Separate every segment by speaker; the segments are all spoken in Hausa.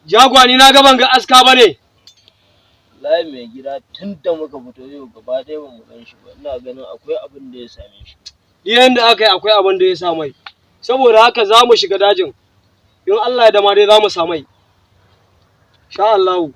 Speaker 1: Jagwa ni na ga ban ga aska bane.
Speaker 2: Wallahi mai gida tun da muka fito yau gaba ɗaya ba mu gan shi ba. Ina ganin akwai abin da ya same shi.
Speaker 1: Yanda aka yi akwai abin da ya sa mai. Saboda haka za mu shiga dajin. In Allah ya dama dai za mu samai. Sha Allahu.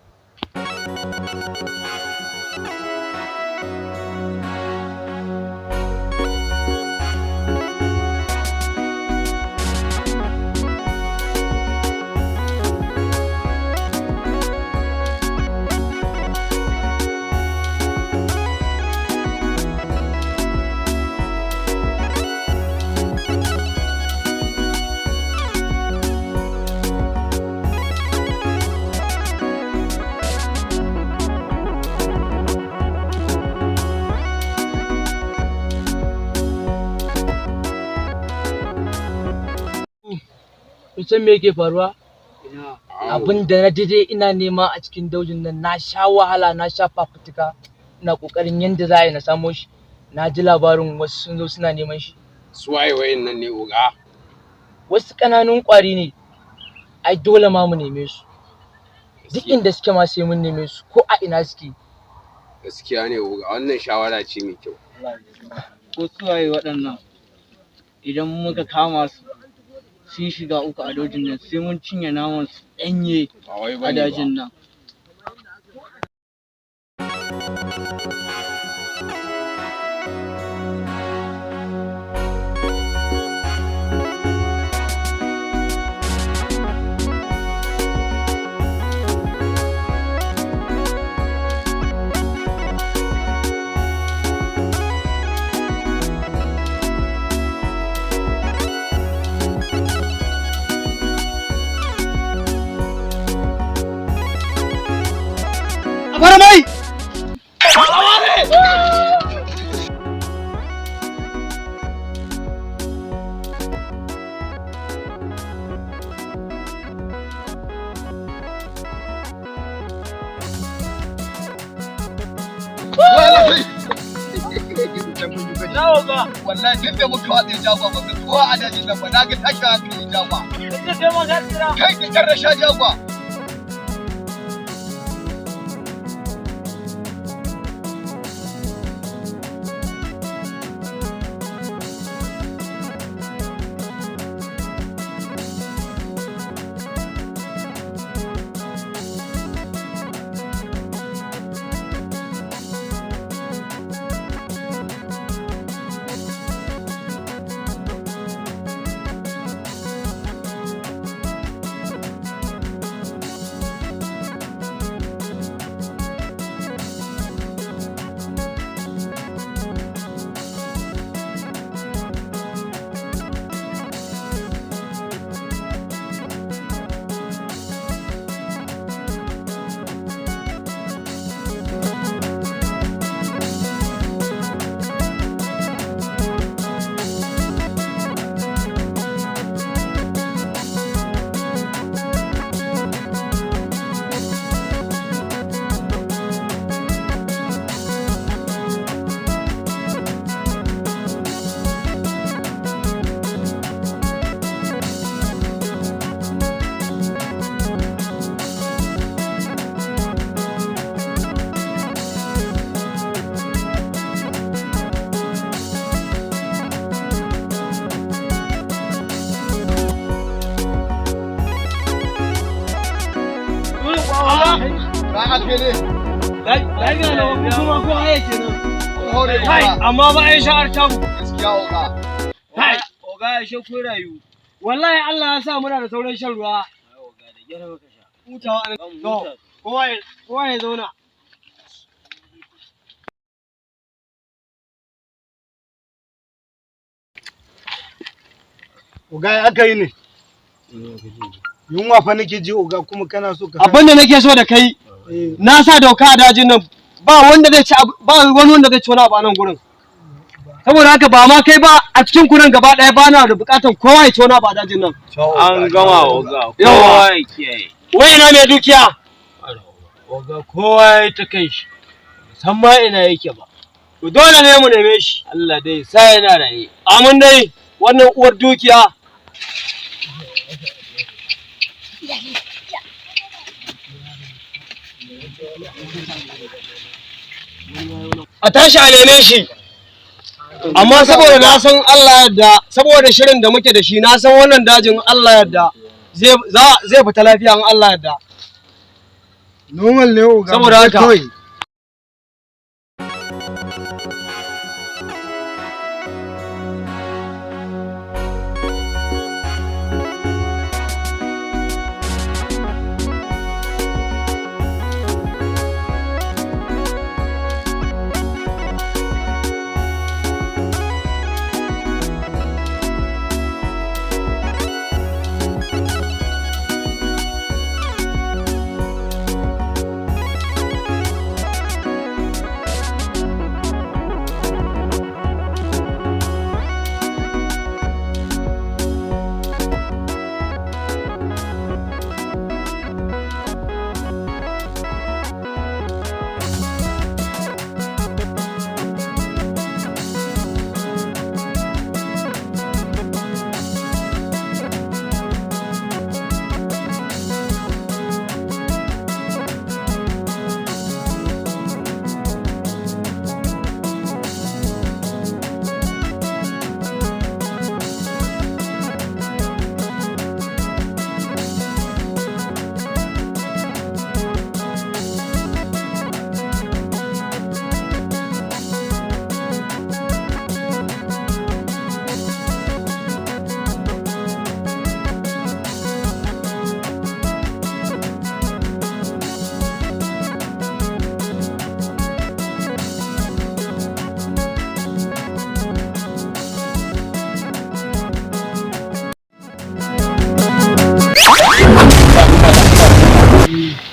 Speaker 3: Kun san me yake faruwa? Abin da na dai ina nema a cikin daujin nan, na sha wahala, na sha fafutuka, ina kokarin yanda za a yi na samo shi. Na ji labarin wasu sun zo suna neman shi.
Speaker 4: Su waye wayannan ne oga?
Speaker 3: Wasu ƙananun ƙwari ne. Ai dole ma mu neme su. Duk inda suke ma sai mun neme su, ko a ina suke.
Speaker 4: Gaskiya ne oga, wannan shawara ce mai kyau.
Speaker 2: Ko su waye waɗannan? Idan muka kama su sun shiga uku a dajin nan, sai mun cinye naman su ɗanye a dajin nan.
Speaker 1: Maramai!
Speaker 5: Wallahi tun da muka watsa jagwa ba ga kowa a dajin nan ba, na ga tashi hankali jagwa. Kai ka karra sha jagwa. yake ne?
Speaker 1: Lafiya na kuma ko haye kenan.
Speaker 5: Hore
Speaker 1: Kai,
Speaker 5: oga.
Speaker 1: amma ba ai sha'ar tamu.
Speaker 5: Gaskiya oga.
Speaker 1: Kai, oga ya she ko rayu. Wallahi Allah ya sa muna da sauran shan ruwa. Oga da gyara maka sha. Hutawa an to. Kowa ya zauna.
Speaker 6: Oga aka yi ne. Yunwa fa nake ji oga kuma kana so ka.
Speaker 1: Abin da nake so da kai, na sa doka a dajin nan ba wanda zai ci ba wani wanda zai ci wani abu a nan gurin. Saboda haka ba ma kai ba a cikin kuren gaba ɗaya ba na da buƙatar kowa ya ci wani abu a dajin nan.
Speaker 2: An gama oga.
Speaker 1: Yawa.
Speaker 2: Kiyaye.
Speaker 1: Wai ina mai dukiya?
Speaker 3: Oga kowa ya ta kai shi. San ma ina yake ba.
Speaker 1: To dole ne mu neme shi.
Speaker 3: Allah dai sa yana raye.
Speaker 1: Amin dai wannan uwar dukiya. A tashi a neme shi. Amma saboda na san Allah yadda, saboda shirin da muke da shi, na san wannan dajin Allah yadda zai fita lafiya in Allah yadda.
Speaker 6: Normal ne oga.
Speaker 1: Saboda haka.
Speaker 6: Kawai.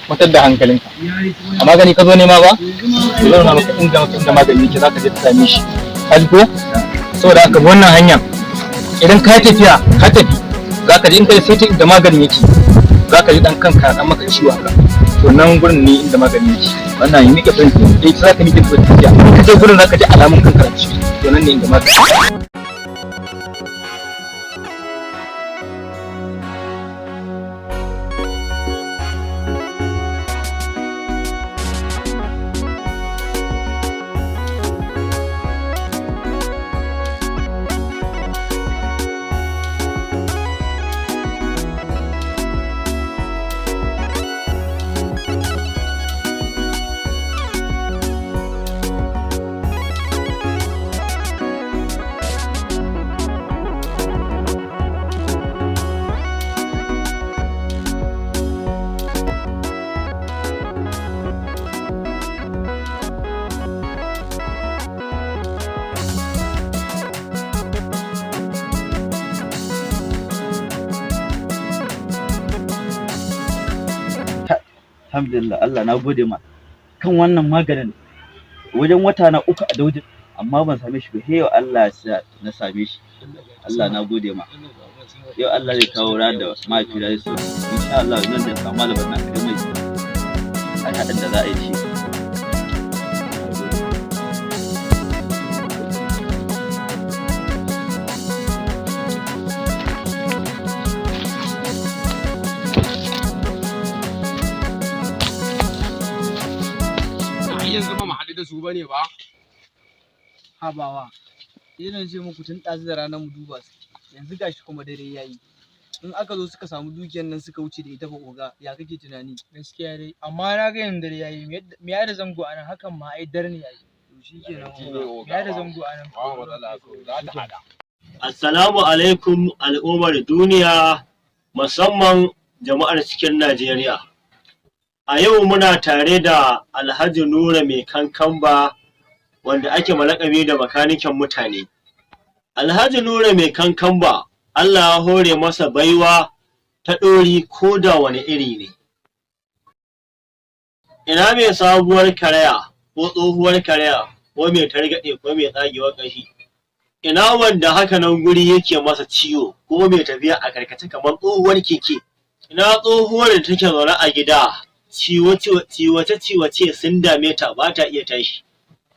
Speaker 7: Kwatar da hankalinka. A magani ka zo nema ba? Zan nuna maka inda magani yake zaka je ka same shi. Ka ji ko? Saboda haka wannan hanya idan ka tafiya ka tafi zaka je in ka sai inda maganin yake zaka ji dan kanka dan maka ciwo haka. To nan gurin ne inda magani yake. Wannan yi mike fahimta. Dai zaka mike tafiya. Ka je gurin zaka ji alamun kanka da ciwo. To nan ne inda magani.
Speaker 8: Alhamdulillah Allah na gode ma kan wannan maganin wajen wata na 3 a daujin amma ban same shi ba yau Allah ya sa na same shi Allah na gode ma yau Allah zai kawo ran da mahaifi da su insha Allah nan da samu malamin nan kai mai a hadin da za a yi shi
Speaker 4: yanzu ba mu haɗu da su bane ba.
Speaker 2: Habawa. Ina ce muku tun ɗazu da ranar mu duba su. Yanzu gashi kuma dare yayi. in aka zo suka samu dukiyar nan suka wuce da ita fa oga ya kake tunani?
Speaker 3: gaskiya dai amma na ga yanzu dare yayi me ya da zango anan hakan ma ai dar ne yayi
Speaker 2: To shikenan
Speaker 3: me
Speaker 2: oga.
Speaker 3: ya da zango anan
Speaker 9: Assalamu alaikum al'ummar duniya musamman jama'ar cikin Najeriya. A yau muna tare da Alhaji Nura mai kankamba wanda ake malakabi da makanikin mutane. Alhaji Nura mai kankamba Allah ya hore masa baiwa ta ɗori ko da wani iri ne. Ina mai sabuwar karaya ko tsohuwar karaya ko mai targaɗe ko mai tsagewar ƙashi. Ina wanda haka nan guri yake masa ciwo ko mai tafiya a karkace kamar tsohuwar keke. Ina tsohuwar da take zaune a gida ciwace sun dame ta ba ta iya tashi.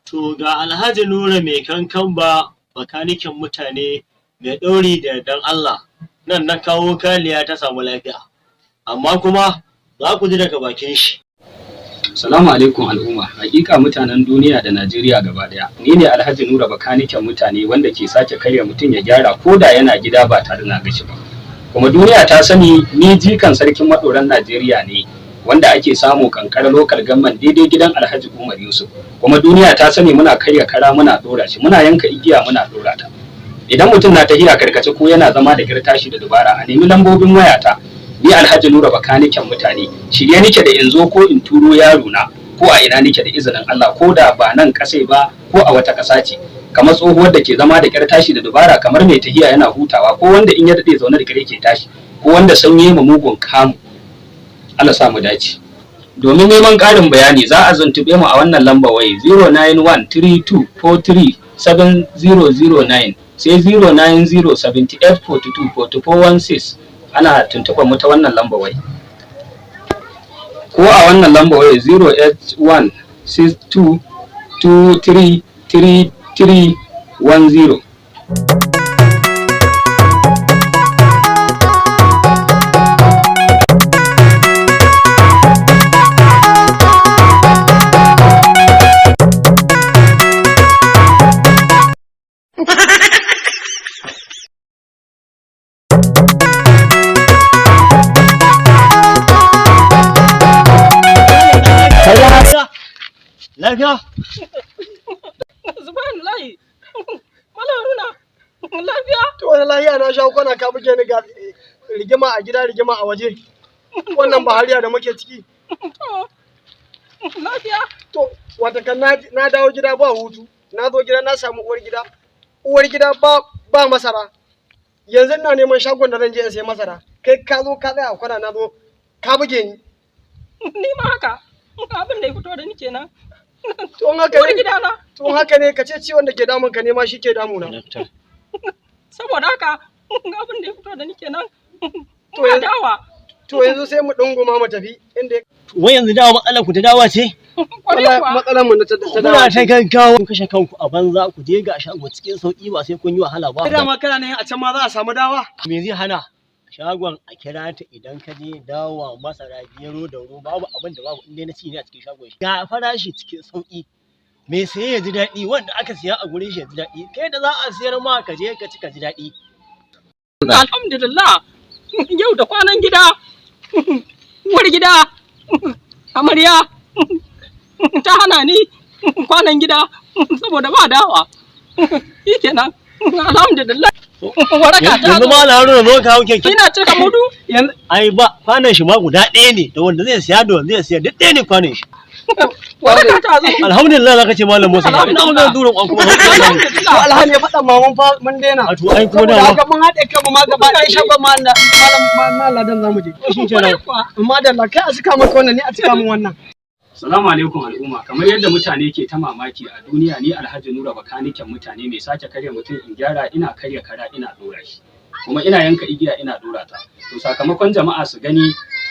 Speaker 9: To ga Alhaji Nura mai kankamba makanikin mutane mai ɗauri da yardan Allah nan na kawo kaliya ta samu lafiya. Amma kuma za ku ji daga bakin shi.
Speaker 7: Salamu alaikum al'umma, hakika mutanen duniya da Najeriya gaba daya. Ni ne Alhaji Nura bakaniken mutane wanda ke sake karya mutum ya gyara ko da yana gida ba tare na gashi ba. Kuma duniya ta sani ni jikan sarkin maɗoran Najeriya ne wanda ake samu kankara lokal gamman daidai gidan Alhaji Umar Yusuf. Kuma duniya ta sani muna karya kara muna dora shi, muna yanka igiya muna dora ta. Idan mutum na tahiya karkace ko yana zama da kirtashi da dubara a nemi lambobin wayata. Ni Alhaji Nura bakaniken mutane shirye nike da in zo ko in turo yaro na ko a ina nike da izinin Allah ko da ba nan kasai ba ko a wata ƙasa ce kamar tsohuwar da ke zama da ƙyar tashi da dubara kamar mai tahiya yana hutawa ko wanda in ya dade zaune da ƙyar ke tashi ko wanda sanye ma mugun kamu. Allah sa mu dace. Domin neman ƙarin bayani za a zuntube mu a wannan lamba waye 09132437009 sai 09078424416 ana tuntuɓar mu ta wannan lamba wai ko a wannan lamba wai 08162233310.
Speaker 9: Lafiya?
Speaker 3: subhanallahi mala haruna lafiya
Speaker 1: To wani lahiya na sha kwana ka buge ni ga rigima a gida rigima a waje. Wannan bahariya da muke ciki.
Speaker 3: lafiya
Speaker 1: To wata kan na dawo gida ba hutu. Na zo gida na samu uwar gida. Uwar gida ba masara. Yanzu ina neman shagon da zan je in sai masara. Kai ka zo ka tsaya a kwana na zo ka buge ni.
Speaker 3: ni ma haka abin da ya fito da ni kenan
Speaker 1: Tun haka
Speaker 3: uwar
Speaker 1: ne.
Speaker 3: gidana
Speaker 1: Tun haka ne ka ce ciwon da ke damun ka ne ma shi ke damuna.
Speaker 3: saboda haka abin da ya fito da ni kenan
Speaker 1: To yanzu-
Speaker 3: dawa
Speaker 1: To yanzu sai mu dunguma mu tafi inda
Speaker 9: Wai yanzu dawa matsalar ku ta dawa ce?
Speaker 3: kwarai kuwa
Speaker 1: matsalar mu ta
Speaker 9: Kuna
Speaker 1: dawo.
Speaker 9: ta gaggawa kun kashe kanku a banza ku je ga shago cikin sauki ba sai kun yi wahala ba.
Speaker 1: Dama kana ne a can ma za a samu dawa.
Speaker 9: Me zai hana? Shagon a kira ta idan ka je dawa masara gero da ruwa babu abin da babu inda na ci ne a cikin shagon shi. Ga farashi cikin sauki. Me saye ya ji daɗi wanda aka siya a gurin shi ya ji daɗi. Kai da za a siyar ma ka je ka ci ka ji daɗi.
Speaker 3: alhamdulillah yau da kwanan gida uwar gida amarya ta hana ni kwanan gida saboda ba dawa shikenan alhamdulillah waraka ta
Speaker 9: Yanzu ma na Haruna zo ka hau keke.
Speaker 3: ina cika mudu
Speaker 1: Yanzu
Speaker 9: Ai ba kwanan shi ma guda ɗaya ne da wanda zai siya da wanda zai siya duk ɗaya ne kwanan shi.
Speaker 3: waraka ta zo
Speaker 9: Alhamdulillah zaka ce malam Musa. Ina wannan durin kwan kuma.
Speaker 1: to alhali ya faɗa ma mun daina.
Speaker 9: A to ai kuma
Speaker 1: Saboda
Speaker 9: da
Speaker 1: haka mun haɗe kanmu ma gaba ɗaya shagon ma na malam ladan zamu je.
Speaker 9: shi kenan.
Speaker 1: Amma da Allah kai a cika maka wannan ni a cika min wannan.
Speaker 7: Salamu alaikum al'umma, kamar yadda mutane ke ta mamaki a duniya ni Alhaji Nura bakaniken mutane mai sake karya mutum in gyara ina karya kara ina dora shi. Kuma ina yanka igiya ina dora ta. To sakamakon jama'a su gani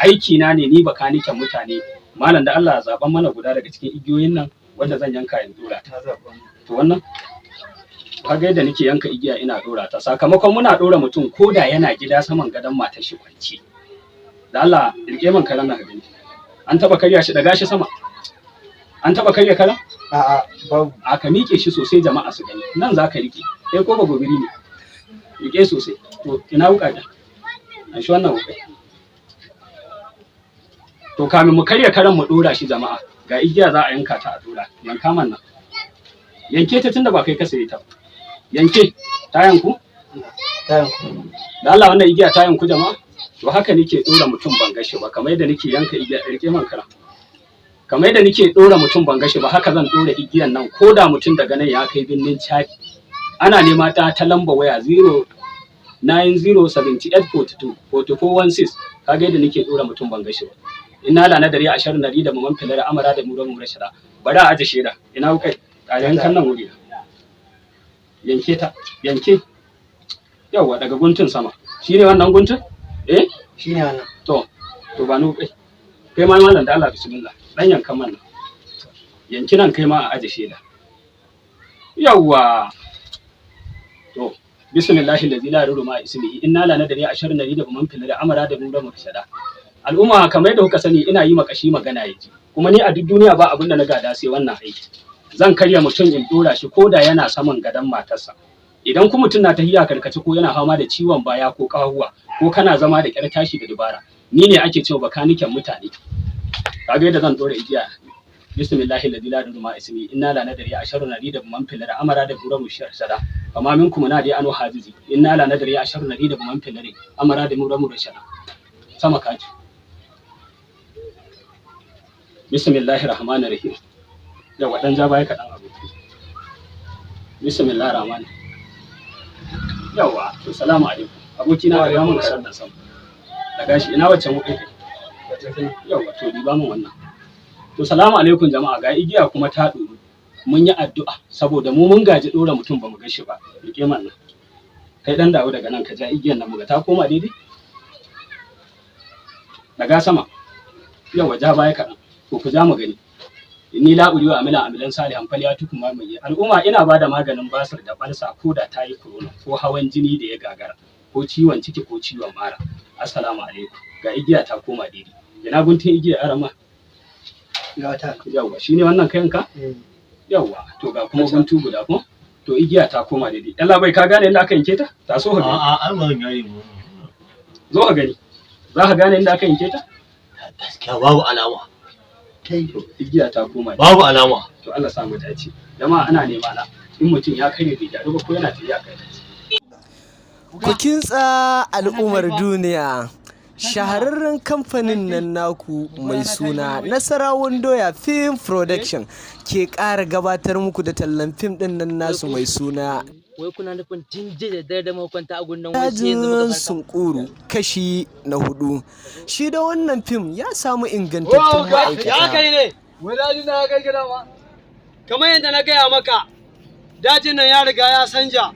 Speaker 7: aiki na ne ni bakaniken mutane. Malam da Allah zaban mana guda daga cikin igiyoyin nan wanda zan yanka in dora ta. To wannan kaga yadda nake yanka igiya ina dora ta. Sakamakon muna dora mutum ko da yana gida saman gadon matar shi kwance. Da Allah rike man karan na gani. An taba karya shi daga shi sama. An taba karya karan?
Speaker 1: A'a babu.
Speaker 7: A ka miƙe shi sosai jama'a su gani. Nan za ka rike. Kai ko ba gobiri ne. Rike sosai. To ina wuka da.
Speaker 10: an shi wannan wukai. To kamin mu karya karen mu dora shi jama'a, ga igiya za a yanka ta a dora, yanka man nan. Yanke ta tunda ba kai ka saye ta. Yanke ta yanku? Da Allah wannan igiya ta yanku jama'a. To haka nake dora mutum ban gashi ba, kamar yadda nake yanka igiya ɗarke man kara. Kamar yadda nake dora mutum ban gashi ba, haka zan dora igiyan nan ko da mutum daga nan ya kai birnin Chad. Ana nema ta lamba waya 09078424416. Kaga yadda nake dora mutum ban gashi ba. Ina la nadari a sharri nari da muman filar amara da muran murashara. Bari a aje sheda. Ina kai? A yankan nan wuri. Yanke ta, yanke. Yawwa daga guntun sama. Shine wannan guntun?
Speaker 1: Shine wannan.
Speaker 10: To ba nu kai. Kai ma mallan da Allah bismillah. Dan yankan man nan. Yanki nan kai ma a aje sheda. Yawwa. To bismillahi allazi la yadurru ma ismihi inna la nadri asharun nari da man fil amara da mun da murshada. Al'umma kamar yadda kuka sani ina yi makashi magana yaji, kuma ni a duk duniya ba abin da na gada sai wannan aiki. Zan karya mutum in dora shi ko da yana saman gadon matarsa. Idan kuma mutum na tahiya karkace ko yana fama da ciwon baya ko kahuwa ko kana zama da kyar tashi da dubara, ni ne ake cewa bakaniken mutane. Kaga yadda zan dora igiya. Bismillahi alladhi la yadurru ma ismihi inna la nadri asharun nari da man fil amara da buran mushara. Amma minkum na dai anu hajizi inna la nadri asharun nari da man fil amara da buran mushara. Sama kaji. Bismillahir rahmanir rahim. Yawa dan ja baya kadan aboki. Bismillahir rahmanir. Yawa to salamu alaikum. Aboki na ga mun sallan sam. Da gashi ina wacce mu kai. Yawa to di ba mun wannan. To salamu alaikum jama'a, ga igiya kuma ta duru. Mun yi addu'a saboda mu mun gaji dora mutum ba mu ga shi ba. Rike man nan. Kai dan dawo daga nan ka ja igiyan nan mu ga ta koma daidai. Daga sama. Yawa ja baya kadan. Ko ku ja mu gani. Inni la uriwa amilan salihan falyatukum ma mai. Al'umma ina bada maganin basir da balsa ko da tayi corona ko hawan jini da ya gagara ko ciwon ciki ko ciwon mara. Assalamu alaikum. Ga igiya ta koma daidai. Ina guntun igiya arama. Yawwa shine wannan kayanka? Yawwa to ga kuma guntu guda ko? To igiya ta koma daidai. Allah bai ka gane inda aka yanke ta? Ta so ka gani.
Speaker 9: A'a ban gane mu.
Speaker 10: Zo ka gani. Za ka gane inda aka yanke ta?
Speaker 9: Gaskiya babu alama.
Speaker 10: Kai igiya ta koma.
Speaker 9: Babu alama.
Speaker 10: To Allah sa mu dace. Jama'a ana nema na. In mutum ya kare bai gyaru ba ko yana tafiya kai.
Speaker 11: Ku kintsa al'ummar duniya. Shahararren kamfanin nan naku mai suna Nasarawan Doya Film Production ke ƙara gabatar muku da tallan fim ɗin nan nasu mai suna
Speaker 3: wai kuna nufin tinje da dare da makwanta a gundan
Speaker 11: Dajin Sunkuru kashi na 4. Shi da wannan fim ya samu ingantattun ma'aikata.
Speaker 1: Ya kai ne, wai dajin na kai gida ma. Kamar yadda na gaya maka, dajin nan ya riga ya sanja.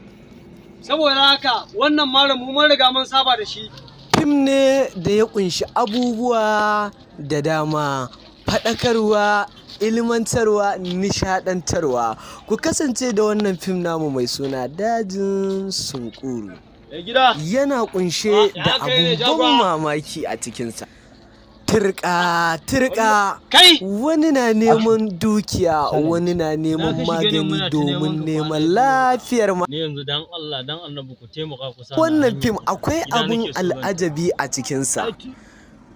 Speaker 1: Saboda haka wannan malamu mun riga mun saba da shi.
Speaker 11: Fim ne da ya kunshi abubuwa da dama, faɗakarwa, ilmantarwa, nishaɗantarwa. Ku kasance da wannan fim namu mai suna Dajin Sunkuru. Yana kunshe da abubuwan mamaki a cikinsa. Turka, wani na neman dukiya, wani na neman magani domin neman lafiyar ma.
Speaker 12: Ne yanzu dan Allah dan Annabi ku taimaka ku sa.
Speaker 11: Wannan fim akwai abun al'ajabi a cikinsa.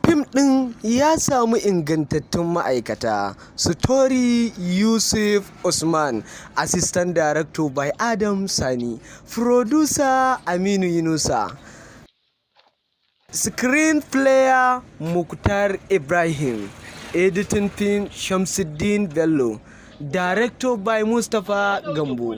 Speaker 11: Fim ɗin ya samu ingantattun ma'aikata. Story Yusuf Usman, Assistant Director by Adam Sani, Producer Aminu Yunusa. Screenplayer Mukhtar Ibrahim, Editing Film Shamsuddin Bello, Director by Mustapha Gambo.